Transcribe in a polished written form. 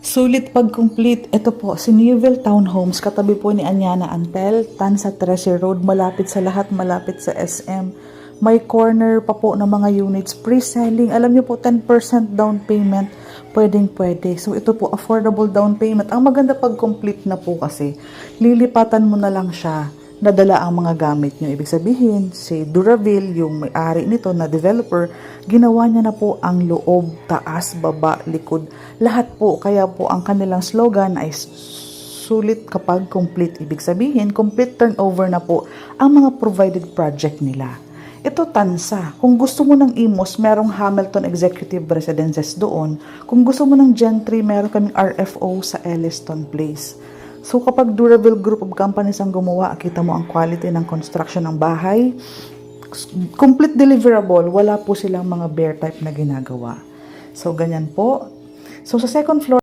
Sulit pag-complete. Ito po, si Newville Townhomes, katabi po ni Anyana Antel, tan sa Treasure Road, malapit sa lahat, malapit sa SM. May corner pa po ng mga units, pre-selling. Alam niyo po, 10% down payment, pwedeng-pwede. So ito po, affordable down payment. Ang maganda pag-complete na po kasi, lilipatan mo na lang siya, nadala ang mga gamit nyo. Ibig sabihin, si Duraville, yung may-ari nito na developer, ginawa niya na po ang loob, taas, baba, likod, lahat po. Kaya po ang kanilang slogan ay sulit kapag complete. Ibig sabihin, complete turnover na po ang mga provided project nila. Ito Tansa. Kung gusto mo ng Imos, merong Hamilton Executive Residences doon. Kung gusto mo ng Gentry, meron kaming RFO sa Elliston Place. So kapag Duraville Group of Companies ang gumawa, kita mo ang quality ng construction ng bahay. Complete deliverable, wala po silang mga bear type na ginagawa. So ganyan po. So sa second floor,